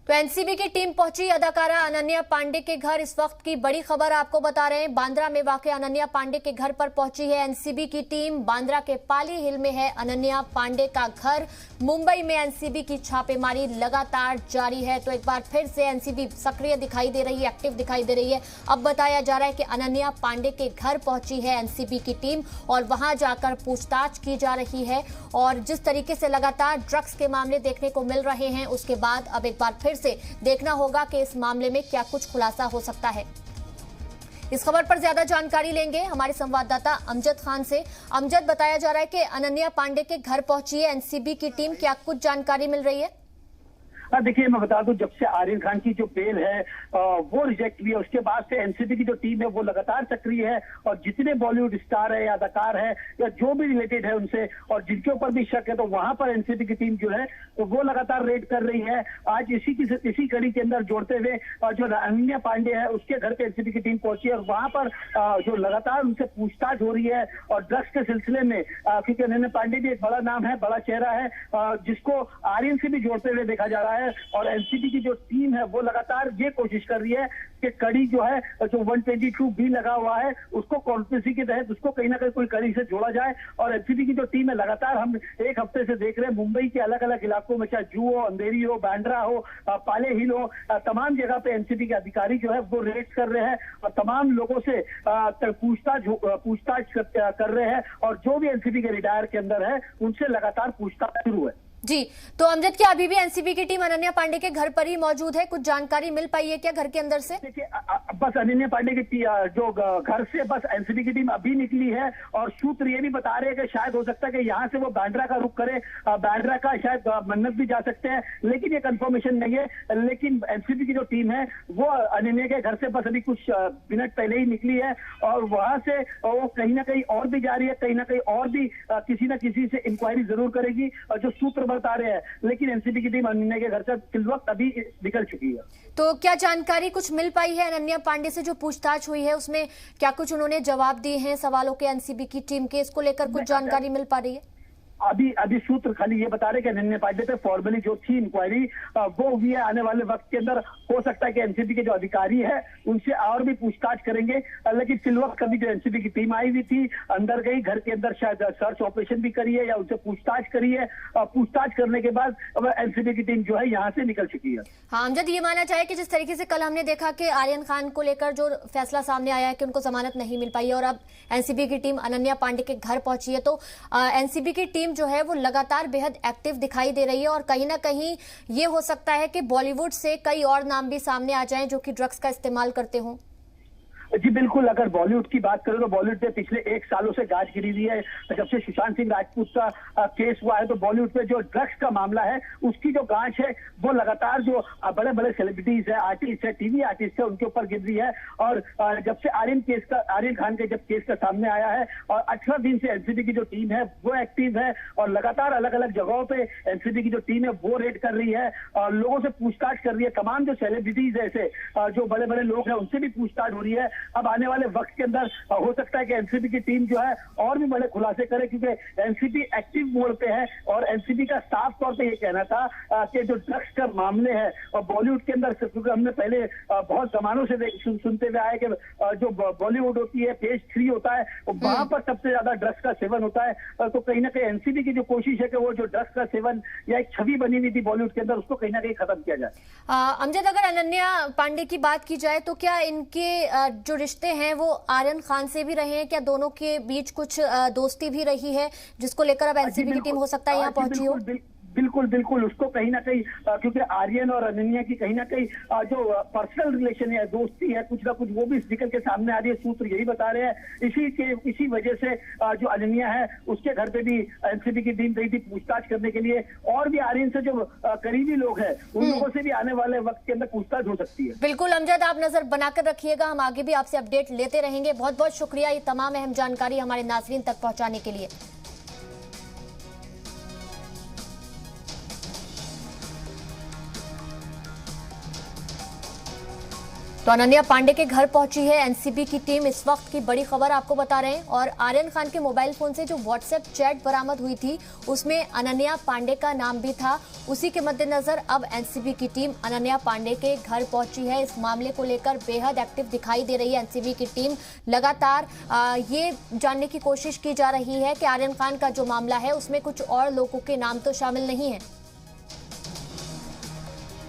तो एनसीबी की टीम पहुंची अदाकारा अनन्या पांडे के घर। इस वक्त की बड़ी खबर आपको बता रहे हैं, बांद्रा में वाक़ अनन्या पांडे के घर पर पहुंची है एनसीबी की टीम। बांद्रा के पाली हिल में है अनन्या पांडे का घर। मुंबई में एनसीबी की छापेमारी लगातार जारी है। तो एक बार फिर से एनसीबी सक्रिय दिखाई दे रही है, एक्टिव दिखाई दे रही है। अब बताया जा रहा है कि अनन्या पांडे के घर पहुंची है एनसीबी की टीम और वहां जाकर पूछताछ की जा रही है। और जिस तरीके से लगातार ड्रग्स के मामले देखने को मिल रहे हैं, उसके बाद अब एक बार फिर से देखना होगा कि इस मामले में क्या कुछ खुलासा हो सकता है। इस खबर पर ज्यादा जानकारी लेंगे हमारे संवाददाता अमजद खान से। अमजद, बताया जा रहा है कि अनन्या पांडे के घर पहुंची है एनसीबी की टीम, क्या कुछ जानकारी मिल रही है? देखिए, मैं बता दूं, जब से आर्यन खान की जो बेल है वो रिजेक्ट हुई है, उसके बाद से एनसीबी की जो टीम है वो लगातार सक्रिय है और जितने बॉलीवुड स्टार है या अदाकार है या जो भी रिलेटेड है उनसे और जिनके ऊपर भी शक है, तो वहां पर एनसीबी की टीम जो है तो वो लगातार रेड कर रही है। आज इसी कड़ी के अंदर जोड़ते हुए जो अनन्या पांडे है उसके घर पे एनसीबी की टीम पहुंची है और वहां पर जो लगातार उनसे पूछताछ हो रही है और ड्रग्स के सिलसिले में, क्योंकि अनन्या पांडे भी एक बड़ा नाम है, बड़ा चेहरा है, जिसको आर्यन से भी जोड़ते हुए देखा जा रहा है। और एनसीबी की जो टीम है वो लगातार ये कोशिश कर रही है कि कड़ी जो है जो 122 बी लगा हुआ है उसको कॉन्स्पिरेसी के तहत उसको कहीं ना कहीं कोई कड़ी से जोड़ा जाए। और एनसीबी की जो टीम है लगातार हम एक हफ्ते से देख रहे हैं मुंबई के अलग अलग इलाकों में, चाहे जू हो, अंधेरी हो, बांद्रा हो, पाले हिल हो, तमाम जगह पे एनसीबी के अधिकारी जो है वो रेड कर रहे हैं और तमाम लोगों से पूछताछ कर रहे हैं और जो भी एनसीबी के रिटायर के अंदर है उनसे लगातार पूछताछ शुरू है। जी, तो अमजद, क्या अभी भी एनसीबी की टीम अनन्या पांडे के घर पर ही मौजूद है? कुछ जानकारी मिल पाई है क्या घर के अंदर से? देखिए, बस अनन्या पांडे की जो घर से बस एनसीबी की टीम अभी निकली है और सूत्र ये भी बता रहे हैं कि शायद हो सकता है कि यहाँ से वो बांद्रा का रुख करे, बांद्रा का शायद मन्नत भी जा सकते हैं, लेकिन ये कंफर्मेशन नहीं है। लेकिन एनसीबी की जो टीम है वो अनन्या के घर से बस अभी कुछ मिनट पहले ही निकली है और वहां से वो कहीं ना कहीं और भी जा रही है, कहीं ना कहीं और भी किसी न किसी से इंक्वायरी जरूर करेगी और जो सूत्र बता रहे हैं। लेकिन एनसीबी की टीम अनन्या के घर से इस वक्त अभी निकल चुकी है। तो क्या जानकारी कुछ मिल पाई है अनन्या पांडे से? जो पूछताछ हुई है उसमें क्या कुछ उन्होंने जवाब दिए हैं सवालों के एनसीबी की टीम के? इसको लेकर कुछ जानकारी मिल पा रही है? अभी सूत्र खाली ये बता रहे कि अनन्या पांडे पे फॉर्मली जो थी इंक्वायरी वो हुई है। आने वाले वक्त के अंदर हो सकता है कि एनसीबी के जो अधिकारी है उनसे और भी पूछताछ करेंगे। लेकिन फिलहाल कभी जो एनसीबी की टीम आई हुई थी अंदर गई, घर के अंदर शायद सर्च ऑपरेशन भी करी है या उनसे पूछताछ करी है। पूछताछ करने के बाद अब एनसीबी की टीम जो है यहाँ से निकल चुकी है। हाँ अमजद, ये माना चाहे कि जिस तरीके से कल हमने देखा कि आर्यन खान को लेकर जो फैसला सामने आया है कि उनको जमानत नहीं मिल पाई है और अब एनसीबी की टीम अनन्या पांडे के घर पहुंची है, तो एनसीबी की टीम जो है वो लगातार बेहद एक्टिव दिखाई दे रही है और कहीं ना कहीं ये हो सकता है कि बॉलीवुड से कई और नाम भी सामने आ जाएं जो कि ड्रग्स का इस्तेमाल करते हों। जी बिल्कुल, अगर बॉलीवुड की बात करें तो बॉलीवुड में पिछले 1 सालों से गाज गिरी हुई है। जब से सुशांत सिंह राजपूत का केस हुआ है तो बॉलीवुड में जो ड्रग्स का मामला है उसकी जो गांच है वो लगातार जो बड़े बड़े सेलिब्रिटीज है, आर्टिस्ट है, टीवी आर्टिस्ट है, उनके ऊपर गिर रही है। और जब से आर्यन खान के जब केस का सामने आया है और 18 दिन से एनसीबी की जो टीम है वो एक्टिव है और लगातार अलग अलग जगहों पे एनसीबी की जो टीम है वो रेड कर रही है और लोगों से पूछताछ कर रही है। तमाम जो सेलिब्रिटीज है, ऐसे जो बड़े बड़े लोग हैं, उनसे भी पूछताछ हो रही है। अब आने वाले वक्त के अंदर हो सकता है कि एनसीबी की टीम जो है और भी बड़े खुलासे करे, क्योंकि एनसीबी एक्टिव मोड पे है और एनसीबी का साफ तौर पे ये कहना था कि जो ड्रग्स का मामले है और बॉलीवुड के अंदर, क्योंकि हमने पहले बहुत जमानों से सुनते हुए आए कि जो बॉलीवुड होती है पेज 3 होता है वहां पर सबसे ज्यादा ड्रग्स का सेवन होता है। तो कहीं ना कहीं एनसीबी की जो कोशिश है कि वो जो ड्रग्स का सेवन या एक छवि बनी हुई थी बॉलीवुड के अंदर उसको कहीं ना कहीं खत्म किया जाए। अमजद, अगर अनन्या पांडे की बात की जाए तो क्या इनके जो रिश्ते हैं वो आर्यन खान से भी रहे हैं? क्या दोनों के बीच कुछ दोस्ती भी रही है जिसको लेकर अब एनसीबी की टीम हो सकता है यहाँ पहुंची हो? बिल्कुल बिल्कुल, उसको कहीं ना कहीं क्योंकि आर्यन और अनन्या की कहीं ना कहीं जो पर्सनल रिलेशन है, दोस्ती है, कुछ ना कुछ वो भी निकल के सामने आ रही है। सूत्र यही बता रहे हैं। इसी वजह से जो अनन्या है उसके घर पे भी एनसीबी की टीम गई थी पूछताछ करने के लिए और भी आर्यन से जो करीबी लोग हैं उन लोगों से भी आने वाले वक्त के अंदर पूछताछ हो सकती है। बिल्कुल अमजद, आप नजर बनाकर रखिएगा, हम आगे भी आपसे अपडेट लेते रहेंगे। बहुत बहुत शुक्रिया ये तमाम अहम जानकारी हमारे नाजरीन तक पहुंचाने के लिए। तो अनन्या पांडे के घर पहुंची है एनसीबी की टीम। इस वक्त की बड़ी खबर आपको बता रहे हैं। और आर्यन खान के मोबाइल फोन से जो व्हाट्सएप चैट बरामद हुई थी उसमें अनन्या पांडे का नाम भी था। उसी के मद्देनजर अब एनसीबी की टीम अनन्या पांडे के घर पहुंची है। इस मामले को लेकर बेहद एक्टिव दिखाई दे रही है एनसीबी की टीम। लगातार ये जानने की कोशिश की जा रही है कि आर्यन खान का जो मामला है उसमें कुछ और लोगों के नाम तो शामिल नहीं है।